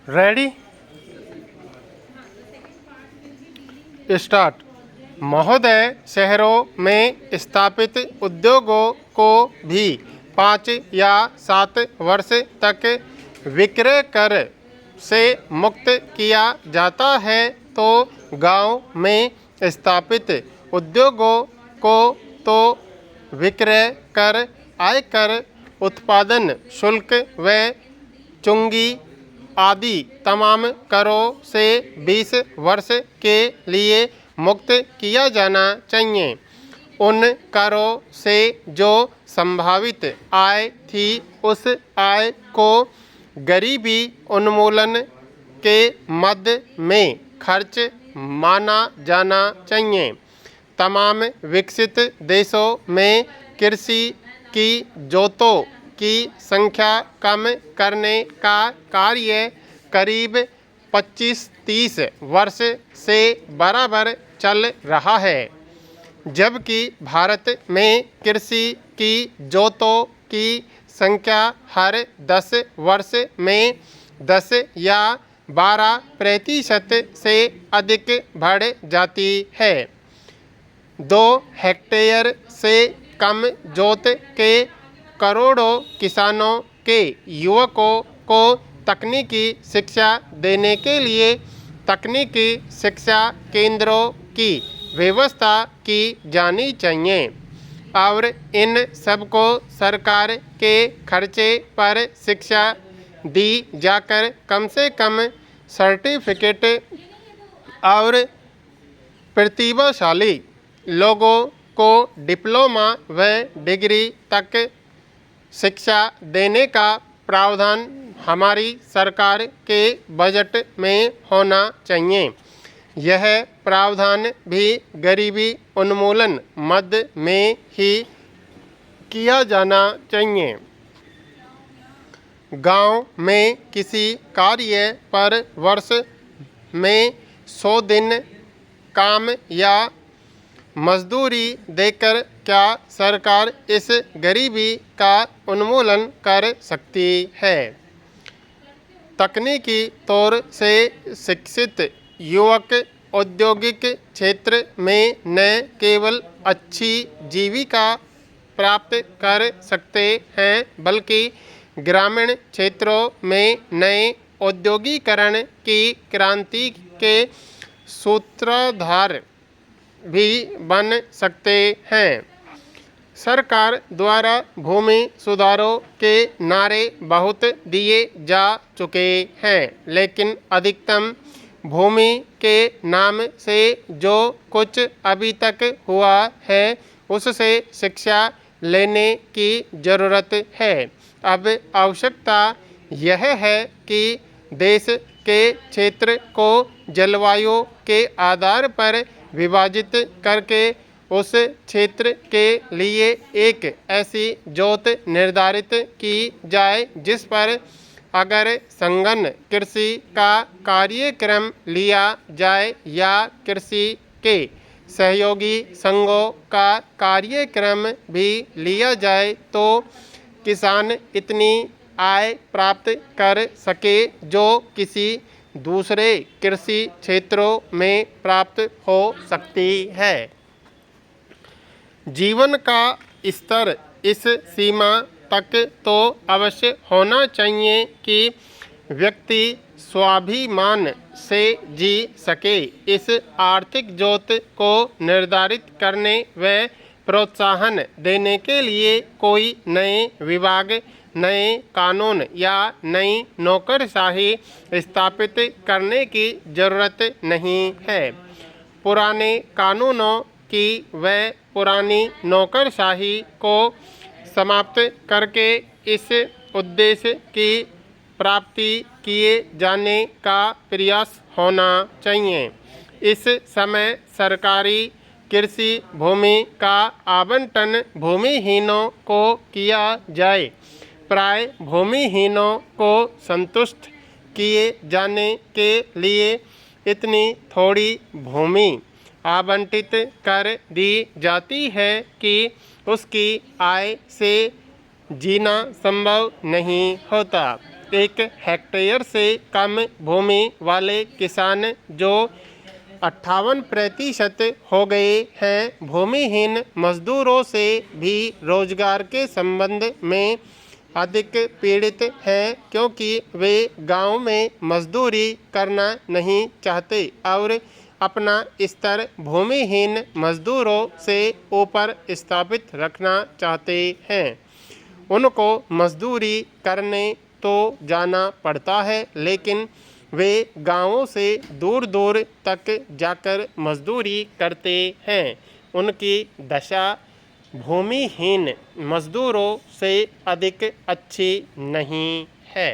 Ready start. महोदय, शहरों में स्थापित उद्योगों को भी 5 या 7 वर्ष तक विक्रय कर से मुक्त किया जाता है, तो गांव में स्थापित उद्योगों को तो विक्रय कर, आयकर, उत्पादन शुल्क व चुंगी आदि तमाम करों से 20 वर्ष के लिए मुक्त किया जाना चाहिए। उन करों से जो संभावित आय थी, उस आय को गरीबी उन्मूलन के मद में खर्च माना जाना चाहिए। तमाम विकसित देशों में कृषि की जोतों की संख्या कम करने का कार्य करीब 25-30 वर्ष से बराबर चल रहा है, जबकि भारत में कृषि की जोतों की संख्या हर 10 वर्ष में 10 या 12% से अधिक बढ़ जाती है। 2 हेक्टेयर से कम जोत के करोड़ों किसानों के युवकों को तकनीकी शिक्षा देने के लिए तकनीकी शिक्षा केंद्रों की व्यवस्था की जानी चाहिए और इन सबको सरकार के खर्चे पर शिक्षा दी जाकर कम से कम सर्टिफिकेट और प्रतिभाशाली लोगों को डिप्लोमा व डिग्री तक शिक्षा देने का प्रावधान हमारी सरकार के बजट में होना चाहिए। यह प्रावधान भी गरीबी उन्मूलन मद में ही किया जाना चाहिए। गांव में किसी कार्य पर वर्ष में 100 दिन काम या मजदूरी देकर क्या सरकार इस गरीबी का उन्मूलन कर सकती है? तकनीकी तौर से शिक्षित युवक औद्योगिक क्षेत्र में न केवल अच्छी जीविका प्राप्त कर सकते हैं, बल्कि ग्रामीण क्षेत्रों में नए औद्योगिकरण की क्रांति के सूत्रधार भी बन सकते हैं। सरकार द्वारा भूमि सुधारों के नारे बहुत दिए जा चुके हैं, लेकिन अधिकतम भूमि के नाम से जो कुछ अभी तक हुआ है, उससे शिक्षा लेने की ज़रूरत है। अब आवश्यकता यह है कि देश के क्षेत्र को जलवायु के आधार पर विभाजित करके उस क्षेत्र के लिए एक ऐसी जोत निर्धारित की जाए जिस पर अगर संगन कृषि का कार्यक्रम लिया जाए या कृषि के सहयोगी संघों का कार्यक्रम भी लिया जाए, तो किसान इतनी आय प्राप्त कर सके जो किसी दूसरे कृषि क्षेत्रों में प्राप्त हो सकती है। जीवन का स्तर इस सीमा तक तो अवश्य होना चाहिए कि व्यक्ति स्वाभिमान से जी सके। इस आर्थिक जोत को निर्धारित करने व प्रोत्साहन देने के लिए कोई नए विभाग, नए कानून या नई नौकरशाही स्थापित करने की ज़रूरत नहीं है। पुराने कानूनों की व पुरानी नौकरशाही को समाप्त करके इस उद्देश्य की प्राप्ति किए जाने का प्रयास होना चाहिए। इस समय सरकारी कृषि भूमि का आवंटन भूमिहीनों को किया जाए। प्राय भूमिहीनों को संतुष्ट किए जाने के लिए इतनी थोड़ी भूमि आवंटित कर दी जाती है कि उसकी आय से जीना संभव नहीं होता। 1 हेक्टेयर से कम भूमि वाले किसान जो 58% हो गए हैं भूमिहीन मजदूरों से भी रोजगार के संबंध में अधिक पीड़ित हैं क्योंकि वे गांव में मजदूरी करना नहीं चाहते और अपना स्तर भूमिहीन मजदूरों से ऊपर स्थापित रखना चाहते हैं। उनको मजदूरी करने तो जाना पड़ता है लेकिन वे गांवों से दूर दूर तक जाकर मजदूरी करते हैं। उनकी दशा भूमिहीन मजदूरों से अधिक अच्छी नहीं है।